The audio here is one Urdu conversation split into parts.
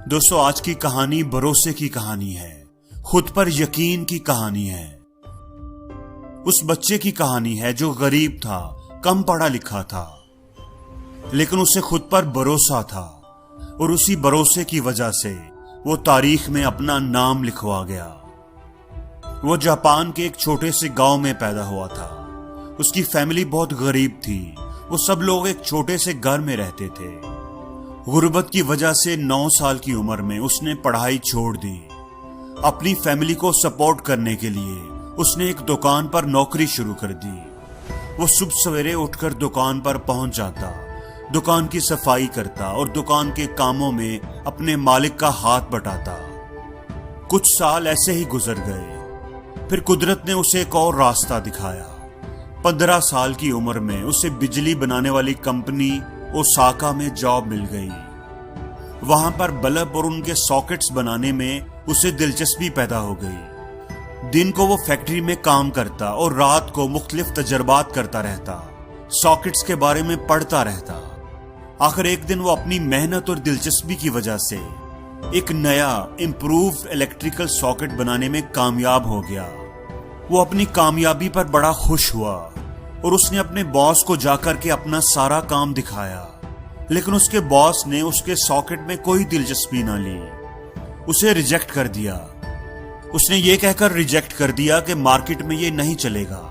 دوستو آج کی کہانی بھروسے کی کہانی ہے، خود پر یقین کی کہانی ہے۔ اس بچے کی کہانی ہے جو غریب تھا، کم پڑھا لکھا تھا، لیکن اسے خود پر بھروسہ تھا اور اسی بھروسے کی وجہ سے وہ تاریخ میں اپنا نام لکھوا گیا۔ وہ جاپان کے ایک چھوٹے سے گاؤں میں پیدا ہوا تھا۔ اس کی فیملی بہت غریب تھی، وہ سب لوگ ایک چھوٹے سے گھر میں رہتے تھے۔ غربت کی وجہ سے 9 سال کی عمر میں اس نے پڑھائی چھوڑ دی۔ اپنی فیملی کو سپورٹ کرنے کے لیے اس نے ایک دکان پر نوکری شروع کر دی۔ وہ صبح سویرے اٹھ کر دکان پر پہنچ جاتا، دکان کی صفائی کرتا اور دکان کے کاموں میں اپنے مالک کا ہاتھ بٹاتا۔ کچھ سال ایسے ہی گزر گئے، پھر قدرت نے اسے ایک اور راستہ دکھایا۔ 15 سال کی عمر میں اسے بجلی بنانے والی کمپنی اوساکا میں جاب مل گئی۔ وہاں پر بلب اور ان کے ساکٹس بنانے میں اسے دلچسپی پیدا ہو گئی۔ دن کو وہ فیکٹری میں کام کرتا اور رات کو مختلف تجربات کرتا رہتا، ساکٹس کے بارے میں پڑھتا رہتا۔ آخر ایک دن وہ اپنی محنت اور دلچسپی کی وجہ سے ایک نیا امپرووڈ الیکٹریکل ساکٹ بنانے میں کامیاب ہو گیا۔ وہ اپنی کامیابی پر بڑا خوش ہوا اور اس نے اپنے باس کو جا کر کے اپنا سارا کام دکھایا، لیکن اس کے باس نے اس کے ساکٹ میں کوئی دلچسپی نہ لی، اسے ریجیکٹ کر دیا۔ اس نے یہ کہہ کر ریجیکٹ کر دیا کہ مارکیٹ میں یہ نہیں چلے گا،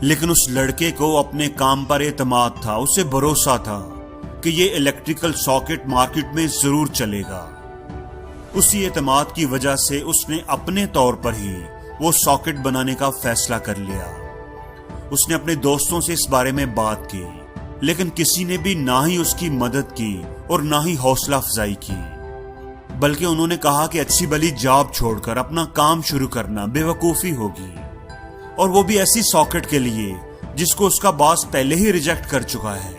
لیکن اس لڑکے کو اپنے کام پر اعتماد تھا، اسے بھروسہ تھا کہ یہ الیکٹریکل ساکٹ مارکیٹ میں ضرور چلے گا۔ اسی اعتماد کی وجہ سے اس نے اپنے طور پر ہی وہ ساکٹ بنانے کا فیصلہ کر لیا۔ اس نے اپنے دوستوں سے اس بارے میں بات کی، لیکن کسی نے بھی نہ ہی اس کی مدد کی اور نہ ہی حوصلہ افزائی کی، بلکہ انہوں نے کہا کہ اچھی بھلی جاب چھوڑ کر اپنا کام شروع کرنا بے وقوفی ہوگی، اور وہ بھی ایسی ساکٹ کے لیے جس کو اس کا باس پہلے ہی ریجیکٹ کر چکا ہے۔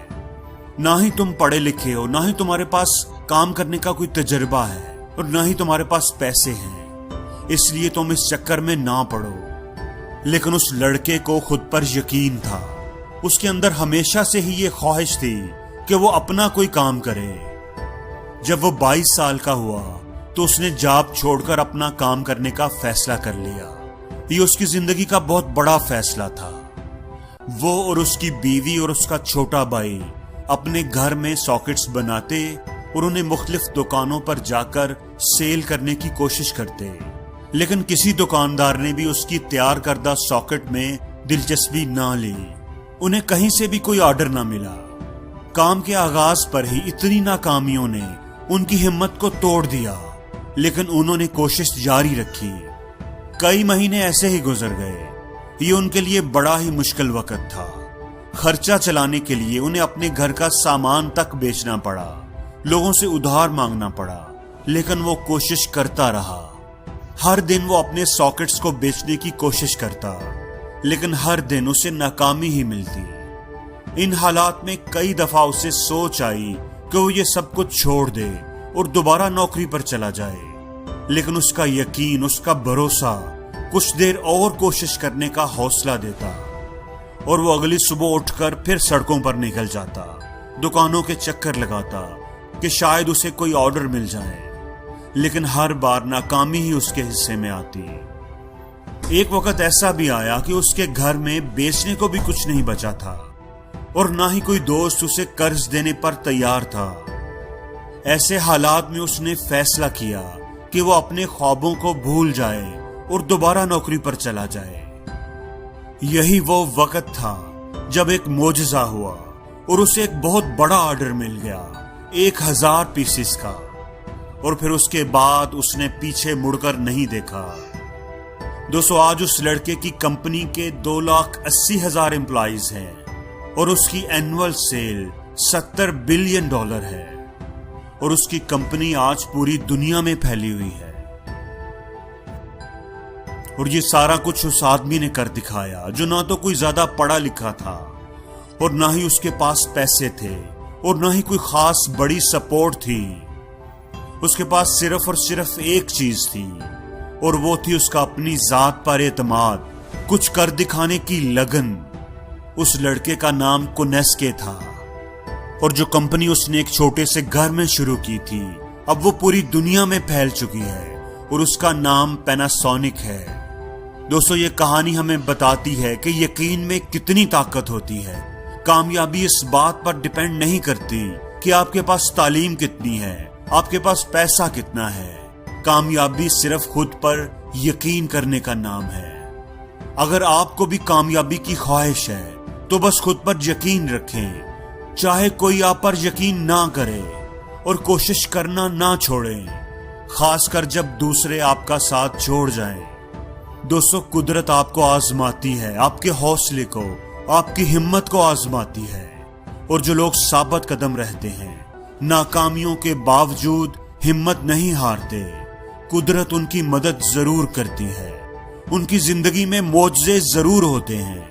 نہ ہی تم پڑھے لکھے ہو، نہ ہی تمہارے پاس کام کرنے کا کوئی تجربہ ہے، اور نہ ہی تمہارے پاس پیسے ہیں، اس لیے تم اس چکر میں نہ پڑو۔ لیکن اس لڑکے کو خود پر یقین تھا، اس کے اندر ہمیشہ سے ہی یہ خواہش تھی کہ وہ اپنا کوئی کام کرے۔ جب وہ 22 سال کا ہوا تو اس نے جاب چھوڑ کر اپنا کام کرنے کا فیصلہ کر لیا۔ یہ اس کی زندگی کا بہت بڑا فیصلہ تھا۔ وہ اور اس کی بیوی اور اس کا چھوٹا بھائی اپنے گھر میں ساکٹس بناتے اور انہیں مختلف دکانوں پر جا کر سیل کرنے کی کوشش کرتے، لیکن کسی دکاندار نے بھی اس کی تیار کردہ ساکٹ میں دلچسپی نہ لی۔ انہیں کہیں سے بھی کوئی آرڈر نہ ملا۔ کام کے آغاز پر ہی اتنی ناکامیوں نے ان کی ہمت کو توڑ دیا، لیکن انہوں نے کوشش جاری رکھی۔ کئی مہینے ایسے ہی گزر گئے۔ یہ ان کے لیے بڑا ہی مشکل وقت تھا۔ خرچہ چلانے کے لیے انہیں اپنے گھر کا سامان تک بیچنا پڑا، لوگوں سے ادھار مانگنا پڑا، لیکن وہ کوشش کرتا رہا۔ ہر دن وہ اپنے ساکٹس کو بیچنے کی کوشش کرتا، لیکن ہر دن اسے ناکامی ہی ملتی۔ ان حالات میں کئی دفعہ اسے سوچ آئی کہ وہ یہ سب کچھ چھوڑ دے اور دوبارہ نوکری پر چلا جائے، لیکن اس کا یقین، اس کا بھروسہ کچھ دیر اور کوشش کرنے کا حوصلہ دیتا، اور وہ اگلی صبح اٹھ کر پھر سڑکوں پر نکل جاتا، دکانوں کے چکر لگاتا کہ شاید اسے کوئی آرڈر مل جائے، لیکن ہر بار ناکامی ہی اس کے حصے میں آتی۔ ایک وقت ایسا بھی آیا کہ اس کے گھر میں بیچنے کو بھی کچھ نہیں بچا تھا، اور نہ ہی کوئی دوست اسے قرض دینے پر تیار تھا۔ ایسے حالات میں اس نے فیصلہ کیا کہ وہ اپنے خوابوں کو بھول جائے اور دوبارہ نوکری پر چلا جائے۔ یہی وہ وقت تھا جب ایک معجزہ ہوا اور اسے ایک بہت بڑا آرڈر مل گیا، 1000 پیسز کا، اور پھر اس کے بعد اس نے پیچھے مڑ کر نہیں دیکھا۔ دوستو آج اس لڑکے کی کمپنی کے 2,80,000 امپلائیز ہیں، اور اس کی اینول سیل $70 بلین ہے، اور اس کی کمپنی آج پوری دنیا میں پھیلی ہوئی ہے۔ اور یہ سارا کچھ اس آدمی نے کر دکھایا جو نہ تو کوئی زیادہ پڑھا لکھا تھا، اور نہ ہی اس کے پاس پیسے تھے، اور نہ ہی کوئی خاص بڑی سپورٹ تھی۔ اس کے پاس صرف اور صرف ایک چیز تھی، اور وہ تھی اس کا اپنی ذات پر اعتماد، کچھ کر دکھانے کی لگن۔ اس لڑکے کا نام کونیسکے تھا، اور جو کمپنی اس نے ایک چھوٹے سے گھر میں شروع کی تھی اب وہ پوری دنیا میں پھیل چکی ہے اور اس کا نام پیناسونک ہے۔ دوستو، یہ کہانی ہمیں بتاتی ہے کہ یقین میں کتنی طاقت ہوتی ہے۔ کامیابی اس بات پر ڈیپینڈ نہیں کرتی کہ آپ کے پاس تعلیم کتنی ہے، آپ کے پاس پیسہ کتنا ہے۔ کامیابی صرف خود پر یقین کرنے کا نام ہے۔ اگر آپ کو بھی کامیابی کی خواہش ہے تو بس خود پر یقین رکھیں، چاہے کوئی آپ پر یقین نہ کرے، اور کوشش کرنا نہ چھوڑیں، خاص کر جب دوسرے آپ کا ساتھ چھوڑ جائیں۔ دوستو، قدرت آپ کو آزماتی ہے، آپ کے حوصلے کو، آپ کی ہمت کو آزماتی ہے، اور جو لوگ ثابت قدم رہتے ہیں، ناکامیوں کے باوجود ہمت نہیں ہارتے، قدرت ان کی مدد ضرور کرتی ہے۔ ان کی زندگی میں معجزے ضرور ہوتے ہیں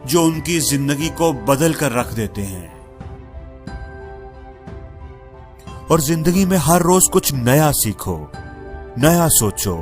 جو ان کی زندگی کو بدل کر رکھ دیتے ہیں۔ اور زندگی میں ہر روز کچھ نیا سیکھو، نیا سوچو،